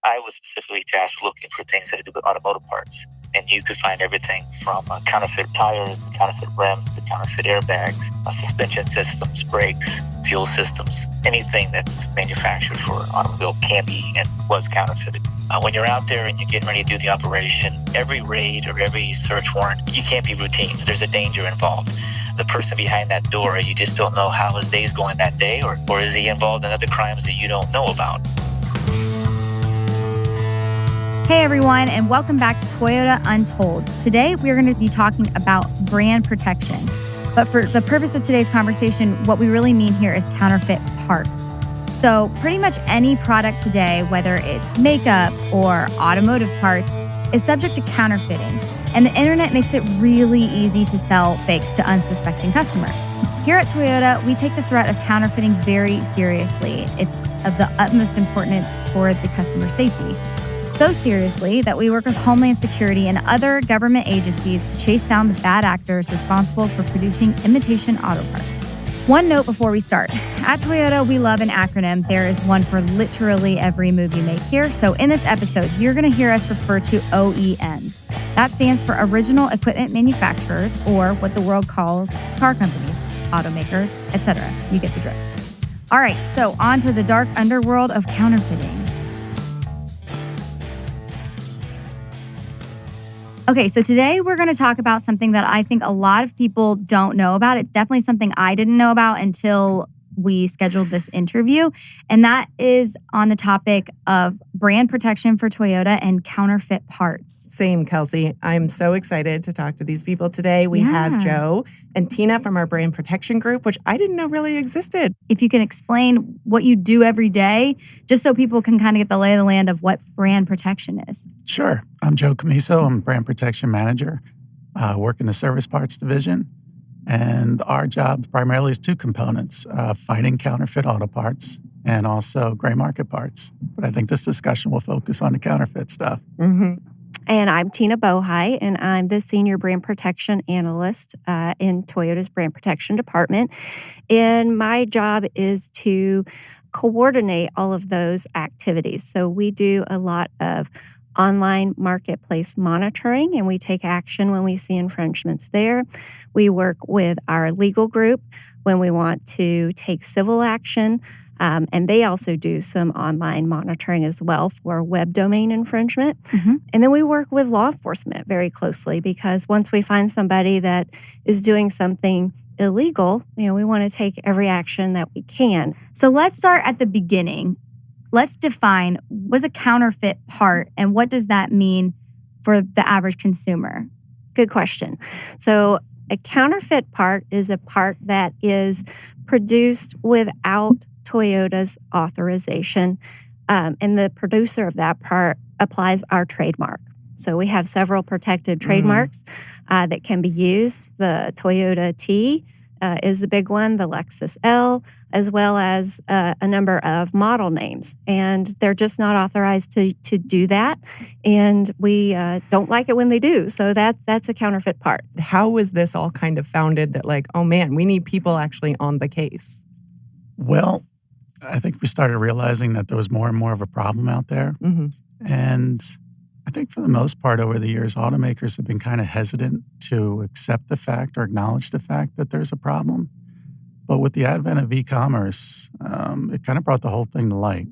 I was specifically tasked looking for things that had to do with automotive parts. And you could find everything from counterfeit tires to counterfeit rims to counterfeit airbags, suspension systems, brakes, fuel systems. Anything that's manufactured for automobile can be and was counterfeited. When you're out there and you're getting ready to do the operation, every raid or every search warrant, you can't be routine. There's a danger involved. The person behind that door, you just don't know how his day's going that day, or is he involved in other crimes that you don't know about. Hey everyone, and welcome back to Toyota Untold. Today, we're going to be talking about brand protection. But for the purpose of today's conversation, what we really mean here is counterfeit parts. So pretty much any product today, whether it's makeup or automotive parts, is subject to counterfeiting. And the internet makes it really easy to sell fakes to unsuspecting customers. Here at Toyota, we take the threat of counterfeiting very seriously. It's of the utmost importance for the customer safety. So seriously that we work with Homeland Security and other government agencies to chase down the bad actors responsible for producing imitation auto parts. One note before we start. At Toyota, we love an acronym. There is one for literally every move you make here. So in this episode, you're going to hear us refer to OEMs. That stands for Original Equipment Manufacturers, or what the world calls car companies, automakers, etc. You get the drift. All right, so on to the dark underworld of counterfeiting. Okay, so today we're going to talk about something that I think a lot of people don't know about. It's definitely something I didn't know about until we scheduled this interview, and that is on the topic of brand protection for Toyota and counterfeit parts. Same, Kelsey. I'm so excited to talk to these people today. We have Joe and Teena from our brand protection group, which I didn't know really existed. If you can explain what you do every day, just so people can kind of get the lay of the land of what brand protection is. Sure. I'm Joe Cammiso. I'm brand protection manager, work in the service parts division. And our job primarily is two components, fighting counterfeit auto parts and also gray market parts. But I think this discussion will focus on the counterfeit stuff. Mm-hmm. And I'm Teena Bohi, and I'm the Senior Brand Protection Analyst in Toyota's Brand Protection Department. And my job is to coordinate all of those activities. So we do a lot of online marketplace monitoring, and we take action when we see infringements there. We work with our legal group when we want to take civil action, and they also do some online monitoring as well for web domain infringement. Mm-hmm. And then we work with law enforcement very closely, because once we find somebody that is doing something illegal, we want to take every action that we can. So let's start at the beginning. Let's define what's a counterfeit part and what does that mean for the average consumer? Good question. So a counterfeit part is a part that is produced without Toyota's authorization, and the producer of that part applies our trademark. So we have several protected trademarks that can be used. The Toyota T is a big one, the Lexus L, as well as a number of model names. And they're just not authorized to do that. And we don't like it when they do. So that's a counterfeit part. How was this all kind of founded that oh man, we need people actually on the case? Well, I think we started realizing that there was more and more of a problem out there. Mm-hmm. And I think for the most part over the years, automakers have been kind of hesitant to accept the fact or acknowledge the fact that there's a problem. But with the advent of e-commerce, it kind of brought the whole thing to light.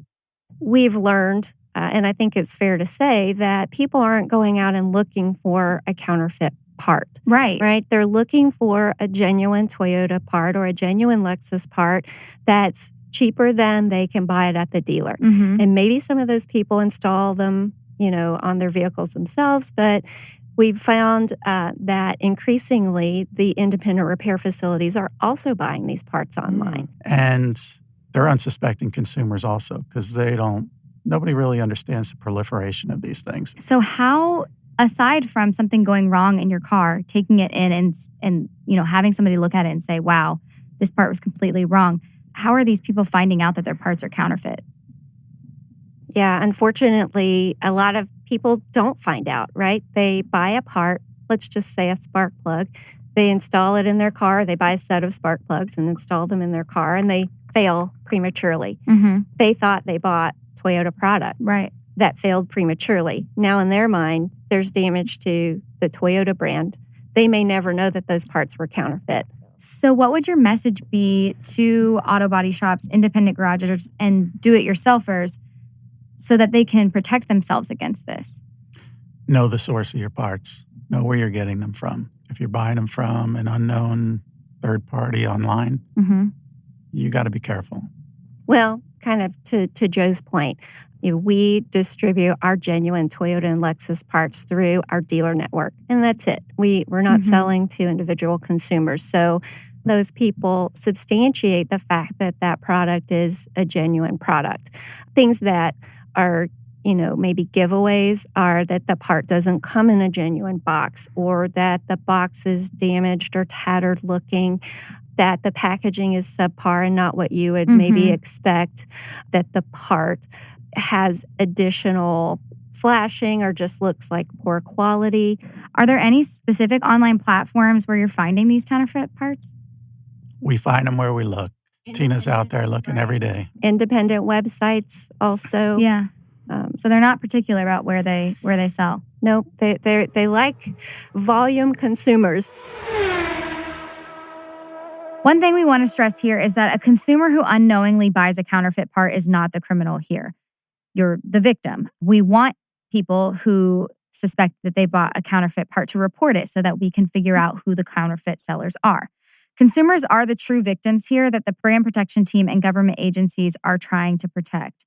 We've learned, and I think it's fair to say, that people aren't going out and looking for a counterfeit part. Right? They're looking for a genuine Toyota part or a genuine Lexus part that's cheaper than they can buy it at the dealer. Mm-hmm. And maybe some of those people install them on their vehicles themselves, but we've found that increasingly the independent repair facilities are also buying these parts online. And they're unsuspecting consumers also, because nobody really understands the proliferation of these things. So how, aside from something going wrong in your car, taking it in and having somebody look at it and say, wow, this part was completely wrong, how are these people finding out that their parts are counterfeit? Yeah, unfortunately, a lot of people don't find out, right? They buy a part, let's just say a spark plug. They install it in their car. They buy a set of spark plugs and install them in their car, and they fail prematurely. Mm-hmm. They thought they bought Toyota product. Right. that failed prematurely. Now, in their mind, there's damage to the Toyota brand. They may never know that those parts were counterfeit. So what would your message be to auto body shops, independent garages, and do-it-yourselfers so that they can protect themselves against this? Know the source of your parts. Know where you're getting them from. If you're buying them from an unknown third party online, you got to be careful. Well, kind of to Joe's point, we distribute our genuine Toyota and Lexus parts through our dealer network, and that's it. We're not selling to individual consumers. So those people substantiate the fact that that product is a genuine product. Things that are, maybe giveaways are that the part doesn't come in a genuine box, or that the box is damaged or tattered looking, that the packaging is subpar and not what you would maybe expect, that the part has additional flashing or just looks like poor quality. Are there any specific online platforms where you're finding these counterfeit parts? We find them where we look. Teena's out there looking every day. Independent websites also. Yeah. So they're not particular about where they sell. Nope. They like volume consumers. One thing we want to stress here is that a consumer who unknowingly buys a counterfeit part is not the criminal here. You're the victim. We want people who suspect that they bought a counterfeit part to report it so that we can figure out who the counterfeit sellers are. Consumers are the true victims here that the brand protection team and government agencies are trying to protect.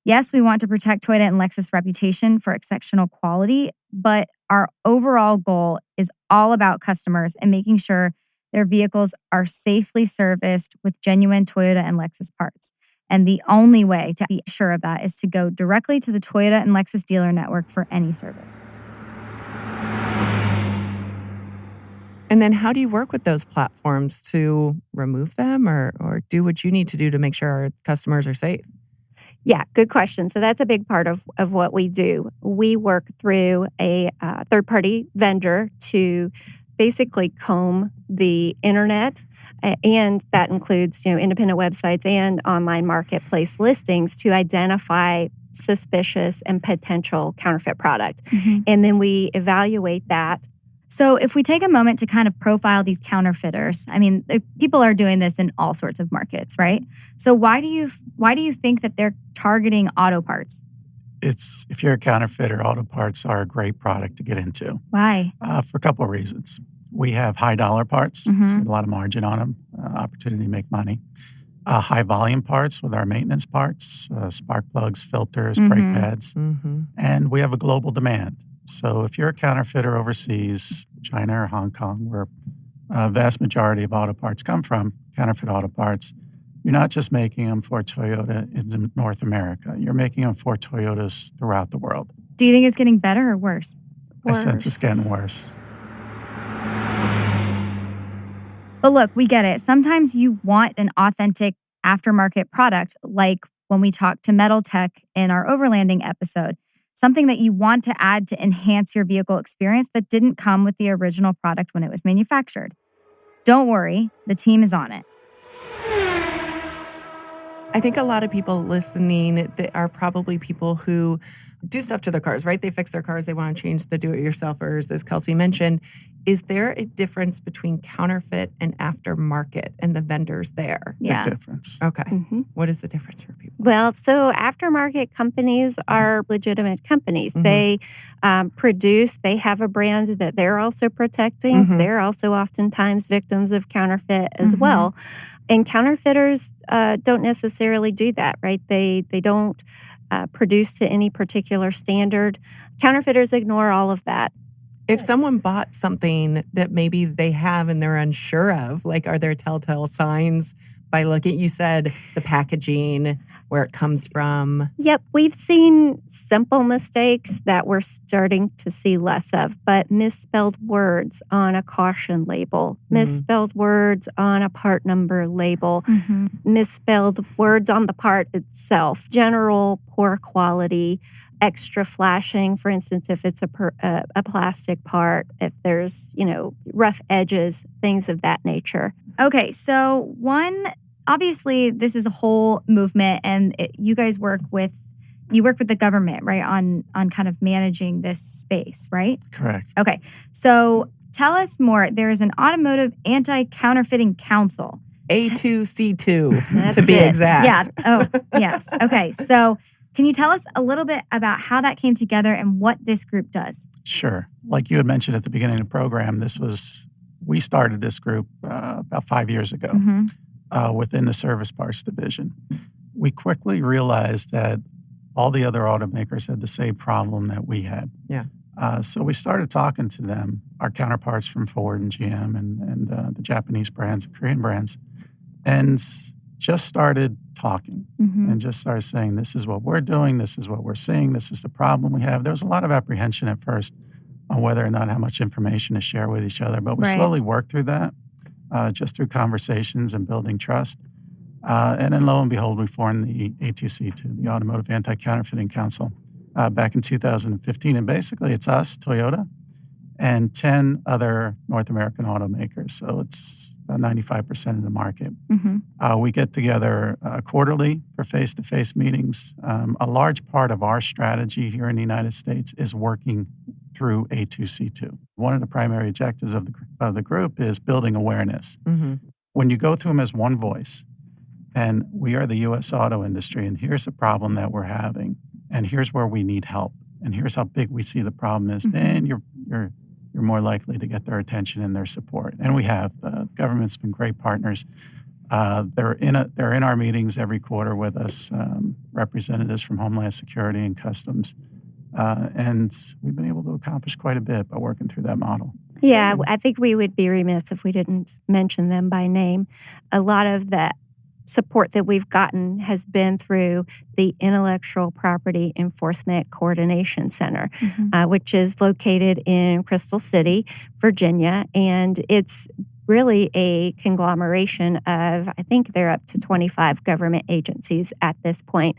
Yes, we want to protect Toyota and Lexus' reputation for exceptional quality, but our overall goal is all about customers and making sure their vehicles are safely serviced with genuine Toyota and Lexus parts. And the only way to be sure of that is to go directly to the Toyota and Lexus dealer network for any service. And then how do you work with those platforms to remove them or do what you need to do to make sure our customers are safe? Yeah, good question. So that's a big part of what we do. We work through a third-party vendor to basically comb the internet, and that includes, independent websites and online marketplace listings to identify suspicious and potential counterfeit product. And then we evaluate that. So if we take a moment to kind of profile these counterfeiters, I mean, people are doing this in all sorts of markets, right? So why do you think that they're targeting auto parts? If you're a counterfeiter, auto parts are a great product to get into. Why? For a couple of reasons. We have high dollar parts, so a lot of margin on them, opportunity to make money. High volume parts with our maintenance parts, spark plugs, filters, brake pads. And we have a global demand. So if you're a counterfeiter overseas, China or Hong Kong, where a vast majority of auto parts come from, counterfeit auto parts, you're not just making them for Toyota in North America. You're making them for Toyotas throughout the world. Do you think it's getting better or worse? I sense it's getting worse. But look, we get it. Sometimes you want an authentic aftermarket product, like when we talked to Metal Tech in our overlanding episode. Something that you want to add to enhance your vehicle experience that didn't come with the original product when it was manufactured. Don't worry, the team is on it. I think a lot of people listening are probably people who do stuff to their cars, right? They fix their cars. They want to change the do-it-yourselfers, as Kelsey mentioned. Is there a difference between counterfeit and aftermarket and the vendors there? Yeah. Big difference. Okay. What is the difference for people? Well, so aftermarket companies are legitimate companies. They produce, they have a brand that they're also protecting. They're also oftentimes victims of counterfeit as well. And counterfeiters don't necessarily do that, right? They don't produce to any particular standard. Counterfeiters ignore all of that. If someone bought something that maybe they have and they're unsure of, like, are there telltale signs by looking? You said the packaging, where it comes from. Yep, we've seen simple mistakes that we're starting to see less of, but misspelled words on a caution label, misspelled words on a part number label, misspelled words on the part itself, general poor quality, extra flashing, for instance, if it's a plastic part, if there's, rough edges, things of that nature. Okay, so obviously this is a whole movement and you guys work with, you work with the government, right, on kind of managing this space, right? Correct. Okay. So tell us more. There is an Automotive Anti-Counterfeiting Council. A2C2 to be it. exact. Yeah. Oh, yes. Okay. So can you tell us a little bit about how that came together and what this group does? Sure. Like you had mentioned at the beginning of the program, we started this group about 5 years ago within the service parts division. We quickly realized that all the other automakers had the same problem that we had. Yeah. So we started talking to them, our counterparts from Ford and GM and the Japanese brands, Korean brands, and just started talking and just started saying, this is what we're doing, this is what we're seeing, this is the problem we have. There was a lot of apprehension at first on whether or not how much information to share with each other, but we slowly worked through that just through conversations and building trust. And then lo and behold, we formed the A2C2, the Automotive Anti-Counterfeiting Council, back in 2015. And basically it's us, Toyota, and 10 other North American automakers. So it's about 95% of the market. We get together quarterly for face-to-face meetings. A large part of our strategy here in the United States is working through A2C2. One of the primary objectives of the group is building awareness. When you go to them as one voice, and we are the U.S. auto industry, and here's the problem that we're having, and here's where we need help, and here's how big we see the problem is, then you're more likely to get their attention and their support. And we have. The government's been great partners. They're in our meetings every quarter with us, representatives from Homeland Security and Customs. And we've been able to accomplish quite a bit by working through that model. Yeah, I think we would be remiss if we didn't mention them by name. A lot of the support that we've gotten has been through the Intellectual Property Enforcement Coordination Center, which is located in Crystal City, Virginia. And it's really a conglomeration of, I think they're up to 25 government agencies at this point.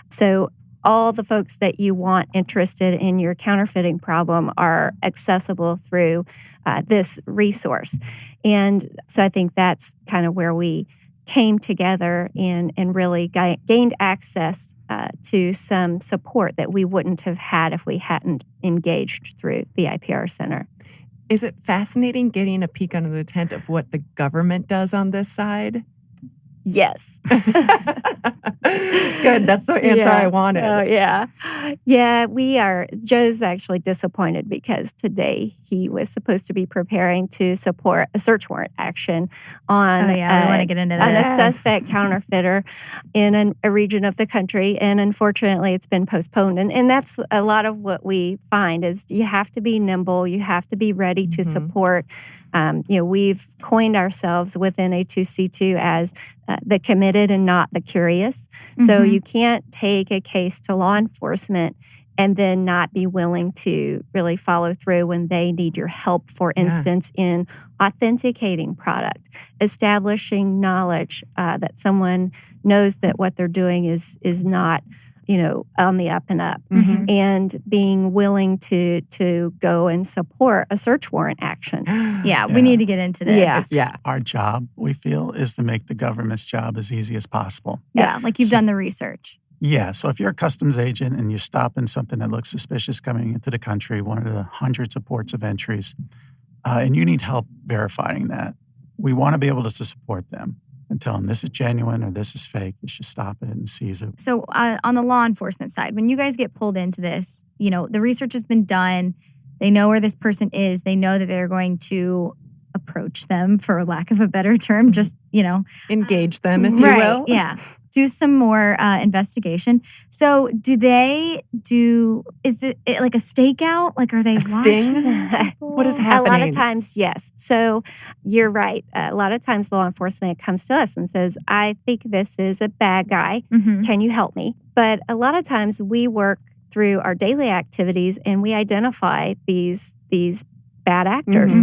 So all the folks that you want interested in your counterfeiting problem are accessible through this resource. And so I think that's kind of where we came together and really gained access to some support that we wouldn't have had if we hadn't engaged through the IPR Center. Is it fascinating getting a peek under the tent of what the government does on this side? Yes. Good. That's the answer I wanted. Yeah, we are. Joe's actually disappointed because today he was supposed to be preparing to support a search warrant action on we want to get into that. On a suspect counterfeiter in a region of the country. And unfortunately, it's been postponed. And that's a lot of what we find is you have to be nimble. You have to be ready to support. We've coined ourselves within A2C2 as the committed and not the curious. So you can't take a case to law enforcement and then not be willing to really follow through when they need your help, for instance, in authenticating product, establishing knowledge that someone knows that what they're doing is not on the up and up, and being willing to go and support a search warrant action. We need to get into this. Yeah. Our job, we feel, is to make the government's job as easy as possible. Yeah, like you've done the research. Yeah, so if you're a customs agent and you're stopping something that looks suspicious coming into the country, one of the hundreds of ports of entries, and you need help verifying that, we want to be able to support them and tell them this is genuine or this is fake. You should stop it and seize it. So on the law enforcement side, when you guys get pulled into this, the research has been done. They know where this person is. They know that they're going to approach them, for lack of a better term, just, engage them, if you will. Yeah. Do some more investigation. So is it like a stakeout? Like, are they watching? Sting? What is happening? A lot of times, yes. So you're right. A lot of times law enforcement comes to us and says, I think this is a bad guy. Can you help me? But a lot of times we work through our daily activities and we identify these bad actors.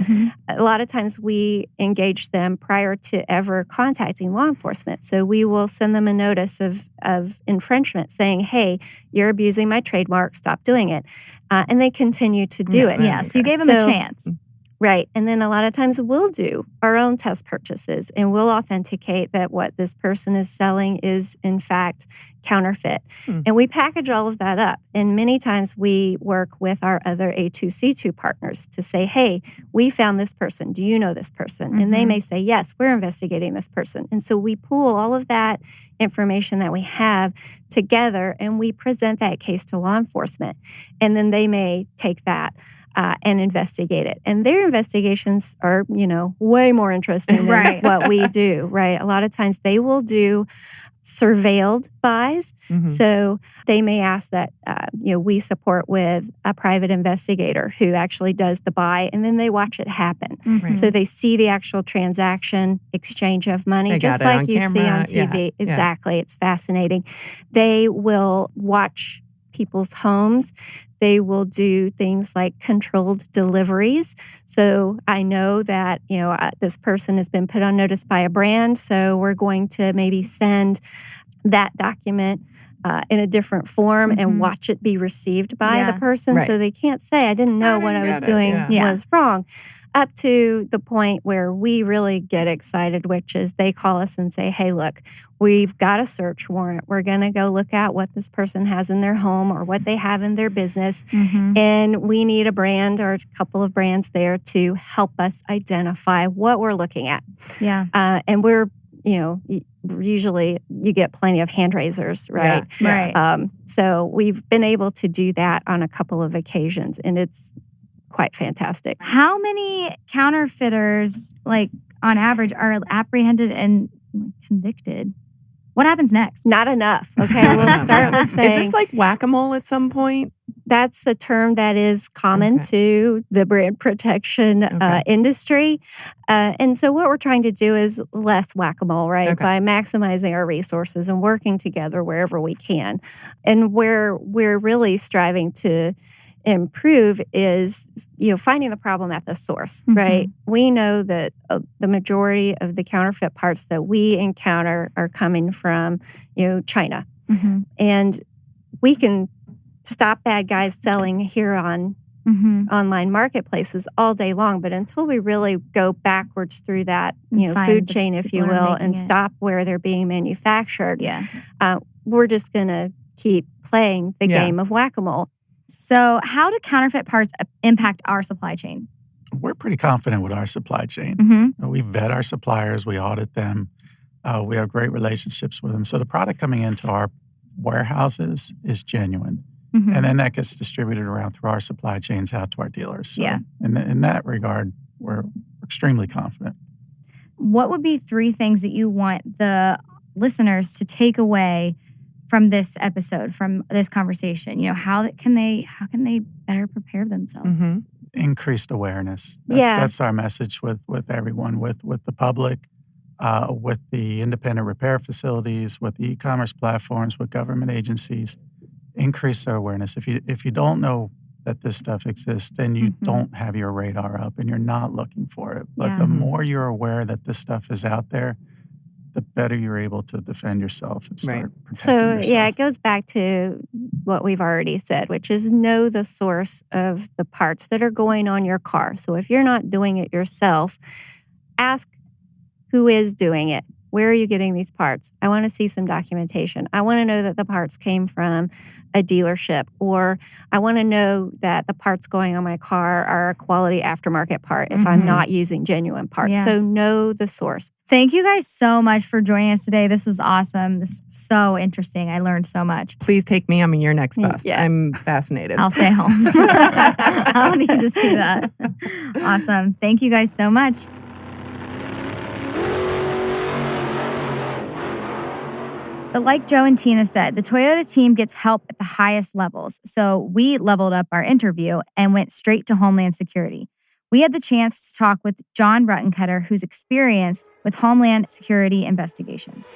A lot of times we engage them prior to ever contacting law enforcement. So we will send them a notice of infringement saying, hey, you're abusing my trademark, stop doing it. And they continue to do it. Yeah, so you gave them a chance. Right. And then a lot of times we'll do our own test purchases and we'll authenticate that what this person is selling is in fact counterfeit. And we package all of that up. And many times we work with our other A2C2 partners to say, hey, we found this person. Do you know this person? And they may say, yes, we're investigating this person. And so we pool all of that information that we have together and we present that case to law enforcement. And then they may take that and investigate it. And their investigations are, way more interesting than what we do, right? A lot of times they will do surveilled buys. So they may ask that, we support with a private investigator who actually does the buy, and then they watch it happen. So they see the actual transaction, exchange of money, just like you see on TV. Exactly. It's fascinating. They will watch people's homes. They will do things like controlled deliveries. So I know that, this person has been put on notice by a brand. So we're going to maybe send that document in a different form and watch it be received by the person. So they can't say, I didn't know what I was doing was wrong. Up to the point where we really get excited, which is they call us and say, hey, look, we've got a search warrant. We're going to go look at what this person has in their home or what they have in their business. And we need a brand or a couple of brands there to help us identify what we're looking at. And we're, usually you get plenty of hand raisers, right? So we've been able to do that on a couple of occasions, and it's quite fantastic. How many counterfeiters, on average, are apprehended and convicted? What happens next? Not enough. Okay, we'll start with saying... Is this like whack-a-mole at some point? That's a term that is common to the brand protection industry. And so what we're trying to do is less whack-a-mole, right? By maximizing our resources and working together wherever we can. And where we're really striving to improve is, finding the problem at the source, right? We know that the majority of the counterfeit parts that we encounter are coming from, China. And we can stop bad guys selling here on online marketplaces all day long. But until we really go backwards through that, food chain, if you will, and stop where they're being manufactured, we're just going to keep playing the game of whack-a-mole. So how do counterfeit parts impact our supply chain? We're pretty confident with our supply chain. We vet our suppliers. We audit them. We have great relationships with them. So the product coming into our warehouses is genuine. And then that gets distributed around through our supply chains out to our dealers. So in that regard, we're extremely confident. What would be 3 things that you want the listeners to take away from this episode, from this conversation? How can they better prepare themselves? Increased awareness. That's our message with everyone, with the public, with the independent repair facilities, with the e-commerce platforms, with government agencies. Increase their awareness. If you don't know that this stuff exists, then you don't have your radar up and you're not looking for it. But the more you're aware that this stuff is out there, the better you're able to defend yourself and start protecting yourself. So, it goes back to what we've already said, which is know the source of the parts that are going on your car. So if you're not doing it yourself, ask who is doing it. Where are you getting these parts? I want to see some documentation. I want to know that the parts came from a dealership, or I want to know that the parts going on my car are a quality aftermarket part if I'm not using genuine parts. So know the source. Thank you guys so much for joining us today. This was awesome. This was so interesting. I learned so much. Please take me. I'm your next best. I'm fascinated. I'll stay home. I don't need to see that. Awesome. Thank you guys so much. But like Joe and Teena said, the Toyota team gets help at the highest levels. So we leveled up our interview and went straight to Homeland Security. We had the chance to talk with Jon Ruttencutter, who's experienced with Homeland Security Investigations.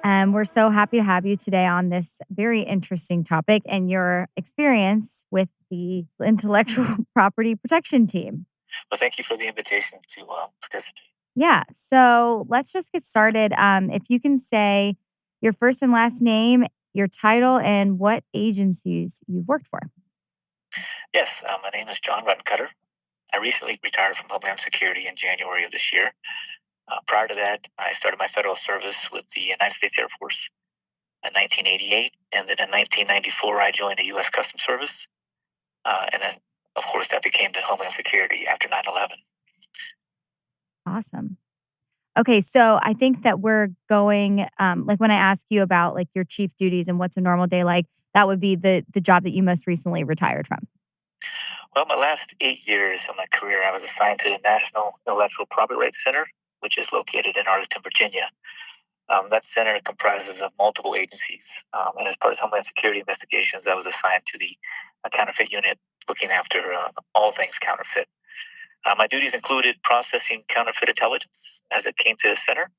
And we're so happy to have you today on this very interesting topic and your experience with the intellectual property protection team. Well, thank you for the invitation to participate. Yeah, so let's just get started. If you can say your first and last name, your title, and what agencies you've worked for. Yes, my name is Jon Ruttencutter. I recently retired from Homeland Security in January of this year. Prior to that, I started my federal service with the United States Air Force in 1988, and then in 1994, I joined the U.S. Customs Service, and then, of course, that became the Homeland Security after 9/11. Awesome. Okay, so I think that we're going, like when I ask you about like your chief duties and what's a normal day like, that would be the job that you most recently retired from. Well, my last 8 years of my career, I was assigned to the National Intellectual Property Rights Center, which is located in Arlington, Virginia. That center comprises of multiple agencies, and as part of Homeland Security Investigations, I was assigned to the counterfeit unit, looking after all things counterfeit. My duties included processing counterfeit intelligence as it came to the center.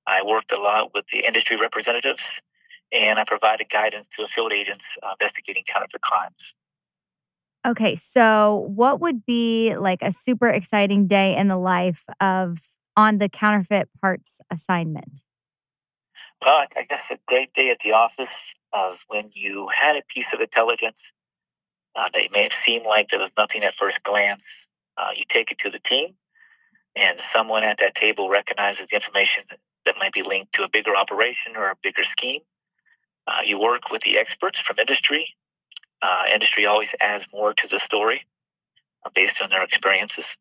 I worked a lot with the industry representatives, and I provided guidance to field agents investigating counterfeit crimes. Okay, so what would be like a super exciting day in the life of on the counterfeit parts assignment? Well, I guess a great day at the office was when you had a piece of intelligence that may have seemed like there was nothing at first glance. You take it to the team, and someone at that table recognizes the information that might be linked to a bigger operation or a bigger scheme. You work with the experts from industry. Industry always adds more to the story based on their experiences.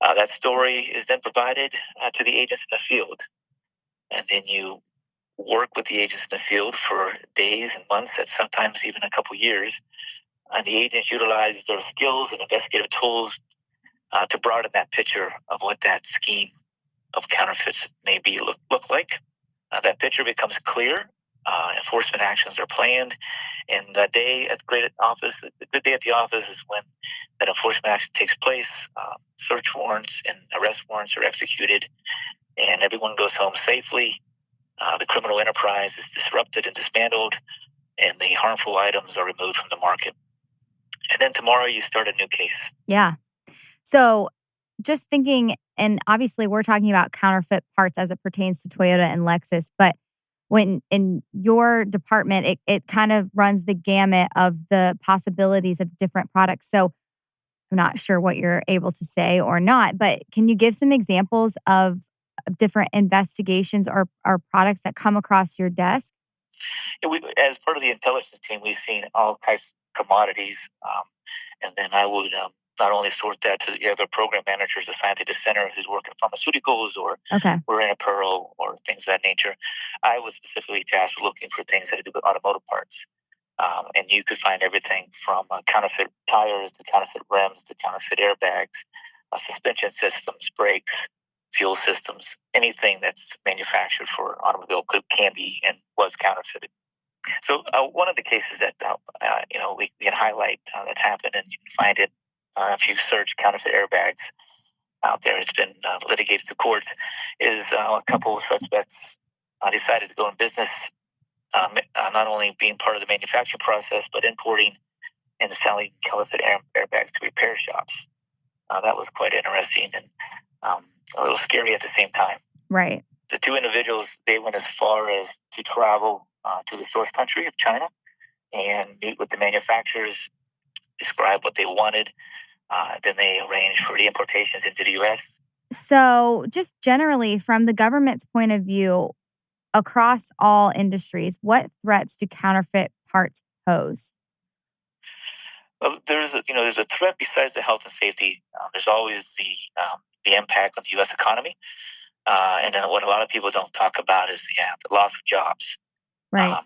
That story is then provided to the agents in the field, and then you work with the agents in the field for days and months, and sometimes even a couple years. And the agents utilize their skills and investigative tools to broaden that picture of what that scheme of counterfeits may be look like. That picture becomes clear. Enforcement actions are planned, and the day at the great office, the good day at the office is when that enforcement action takes place. Search warrants and arrest warrants are executed, and everyone goes home safely. The criminal enterprise is disrupted and dismantled, and the harmful items are removed from the market. And then tomorrow you start a new case. Yeah. So just thinking, and obviously we're talking about counterfeit parts as it pertains to Toyota and Lexus, but when in your department, it kind of runs the gamut of the possibilities of different products. So I'm not sure what you're able to say or not, but can you give some examples of different investigations or products that come across your desk? As part of the intelligence team, we've seen all types of commodities, and then I would not only sort that to the other program managers assigned to the center who's working pharmaceuticals or Okay. we're in apparel or things of that nature. I was specifically tasked with looking for things that had to do with automotive parts. And you could find everything from counterfeit tires to counterfeit rims to counterfeit airbags, suspension systems, brakes, fuel systems, anything that's manufactured for automobile can be and was counterfeited. So one of the cases that we can highlight that happened, and you can find it if you search counterfeit airbags out there. It's been litigated to courts. Is a couple of suspects decided to go in business, not only being part of the manufacturing process, but importing and selling counterfeit airbags to repair shops. That was quite interesting and a little scary at the same time. Right. The two individuals, they went as far as to travel to the source country of China and meet with the manufacturers, describe what they wanted. Then they arranged for the importations into the U.S. So just generally from the government's point of view, across all industries, what threats do counterfeit parts pose? Well, there's a threat besides the health and safety. There's always the impact on the U.S. economy, and then what a lot of people don't talk about is the loss of jobs. Right.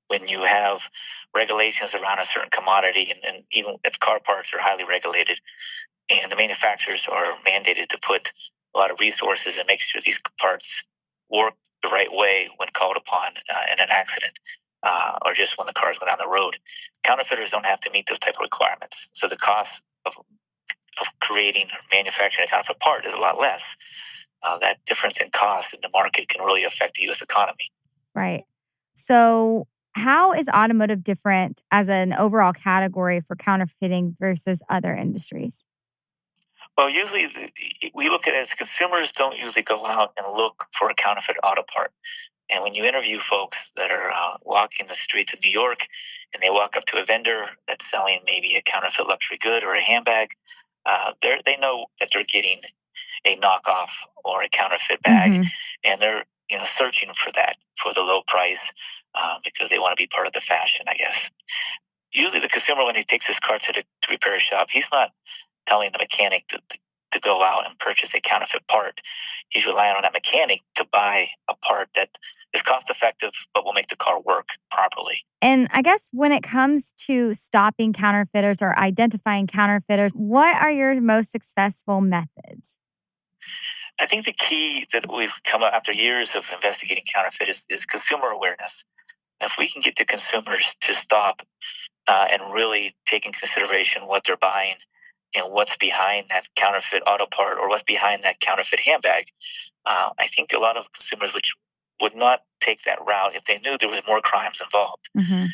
When you have regulations around a certain commodity, and even its car parts are highly regulated, and the manufacturers are mandated to put a lot of resources and make sure these parts work the right way when called upon in an accident or just when the cars go down the road. Counterfeiters don't have to meet those type of requirements. So the cost of creating or manufacturing a counterfeit part is a lot less. That difference in cost in the market can really affect the U.S. economy. Right. So how is automotive different as an overall category for counterfeiting versus other industries? Well, usually we look at it as consumers don't usually go out and look for a counterfeit auto part. And when you interview folks that are walking the streets of New York and they walk up to a vendor that's selling maybe a counterfeit luxury good or a handbag, they know that they're getting a knockoff or a counterfeit bag, Mm-hmm. and they're searching for that, for the low price, because they want to be part of the fashion, I guess. Usually, the consumer, when he takes his car to the repair shop, he's not telling the mechanic to go out and purchase a counterfeit part. He's relying on that mechanic to buy a part that is cost effective but will make the car work properly. And I guess when it comes to stopping counterfeiters or identifying counterfeiters, what are your most successful methods? I think the key that we've come up after years of investigating counterfeit is consumer awareness. If we can get the consumers to stop and really take in consideration what they're buying and what's behind that counterfeit auto part or what's behind that counterfeit handbag, I think a lot of consumers would not take that route if they knew there was more crimes involved. Mm-hmm.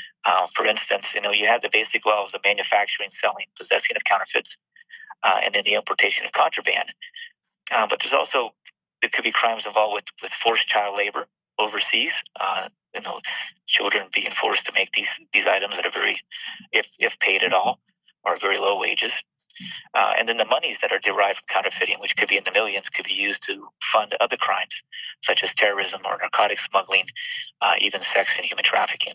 For instance, you have the basic laws of manufacturing, selling, possessing of counterfeits, and then the importation of contraband. But there could be crimes involved with forced child labor overseas. Children being forced to make these items that are very, if paid at all, or very low wages. And then the monies that are derived from counterfeiting, which could be in the millions, could be used to fund other crimes, such as terrorism or narcotic smuggling, even sex and human trafficking.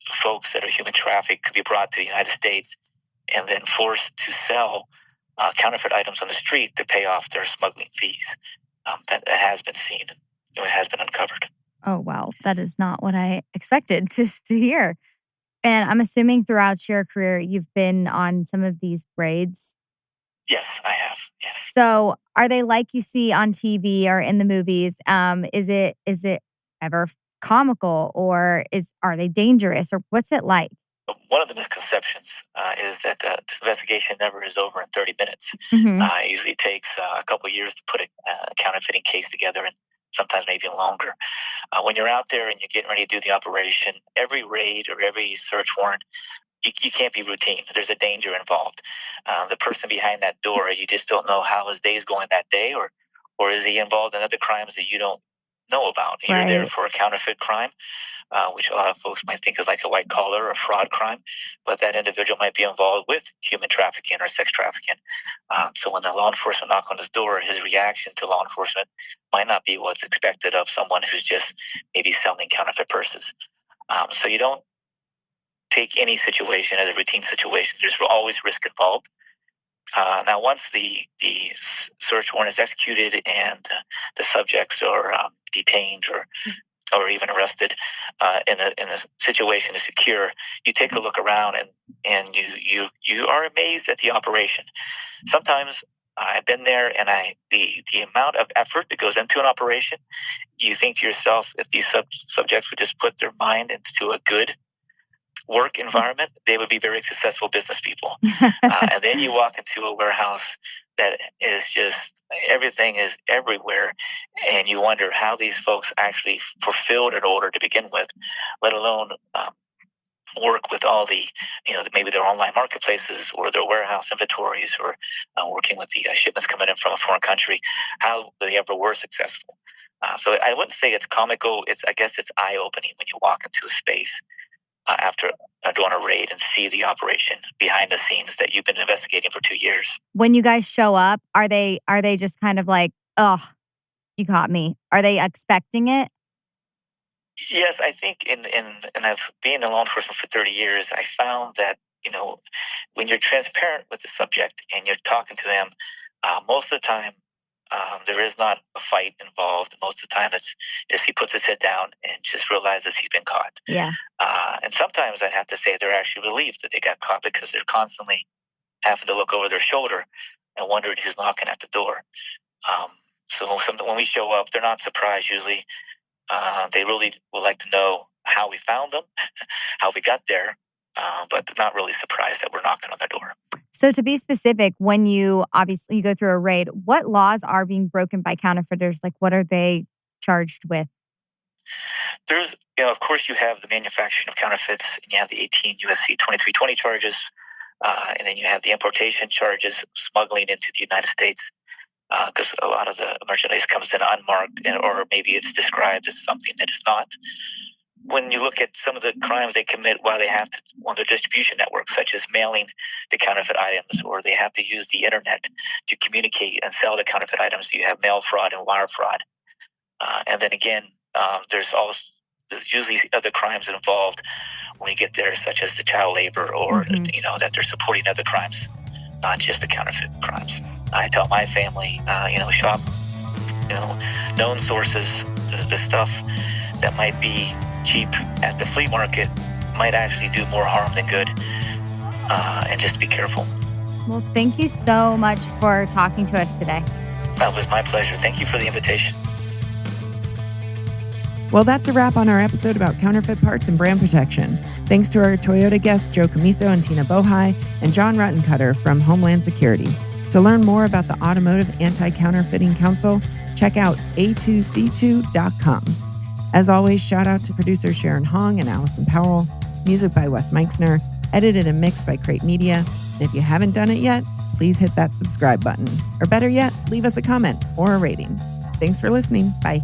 Folks that are human trafficked could be brought to the United States and then forced to sell counterfeit items on the street to pay off their smuggling fees. That has been seen. It has been uncovered. Oh, wow. That is not what I expected to hear. And I'm assuming throughout your career, you've been on some of these raids. Yes, I have. Yes. So are they like you see on TV or in the movies? Is it ever comical, or are they dangerous, or what's it like? One of the misconceptions is that this investigation never is over in 30 minutes. Mm-hmm. It usually takes a couple of years to put a counterfeiting case together, and sometimes maybe longer. When you're out there and you're getting ready to do the operation, every raid or every search warrant, you can't be routine. There's a danger involved. The person behind that door, you just don't know how his day is going that day, or is he involved in other crimes that you don't know about? You're there for a counterfeit crime, which a lot of folks might think is like a white collar or fraud crime, but that individual might be involved with human trafficking or sex trafficking. So when the law enforcement knock on his door, his reaction to law enforcement might not be what's expected of someone who's just maybe selling counterfeit purses. So you don't take any situation as a routine situation. There's always risk involved. Now, once the search warrant is executed and the subjects are detained or even arrested, and the situation is secure, you take a look around and you are amazed at the operation. Sometimes I've been there, and the amount of effort that goes into an operation, you think to yourself, if these subjects would just put their mind into a good work environment, they would be very successful business people. And then you walk into a warehouse that is just, everything is everywhere, and you wonder how these folks actually fulfilled an order to begin with, let alone work with all the, maybe their online marketplaces or their warehouse inventories, or working with the shipments coming in from a foreign country. How they ever were successful. So I wouldn't say it's comical. I guess it's eye-opening when you walk into a space after doing a raid and see the operation behind the scenes that you've been investigating for 2 years. When you guys show up, are they just kind of like, oh, you caught me? Are they expecting it? Yes, I think and I've been in law enforcement for 30 years, I found that, when you're transparent with the subject and you're talking to them, most of the time, there is not a fight involved. Most of the time, it's he puts his head down and just realizes he's been caught. Yeah. And sometimes I'd have to say they're actually relieved that they got caught, because they're constantly having to look over their shoulder and wondering who's knocking at the door. So when we show up, they're not surprised usually. They really would like to know how we found them, how we got there, but they're not really surprised that we're knocking on their door. So to be specific, when you go through a raid, what laws are being broken by counterfeiters? Like, what are they charged with? There's, of course, you have the manufacturing of counterfeits, and you have the 18 USC 2320 charges, and then you have the importation charges, smuggling into the United States, because a lot of the merchandise comes in unmarked, or maybe it's described as something that is not. when you look at some of the crimes they commit while they have to, on their distribution networks, such as mailing the counterfeit items, or they have to use the internet to communicate and sell the counterfeit items, you have mail fraud and wire fraud. And then again, there's usually other crimes involved when you get there, such as the child labor, or that they're supporting other crimes, not just the counterfeit crimes. I tell my family, shop, known sources. The stuff that might be cheap at the flea market might actually do more harm than good, and just be careful. Well, thank you so much for talking to us today. That was my pleasure. Thank you for the invitation. Well, that's a wrap on our episode about counterfeit parts and brand protection. Thanks to our Toyota guests, Joe Cammiso and Teena Bohi, and Jon Ruttencutter from Homeland Security. To learn more about the Automotive Anti-Counterfeiting Council, check out a2c2.com. As always, shout out to producers Sharon Hong and Allison Powell. Music by Wes Meixner. Edited and mixed by Crate Media. And if you haven't done it yet, please hit that subscribe button. Or better yet, leave us a comment or a rating. Thanks for listening. Bye.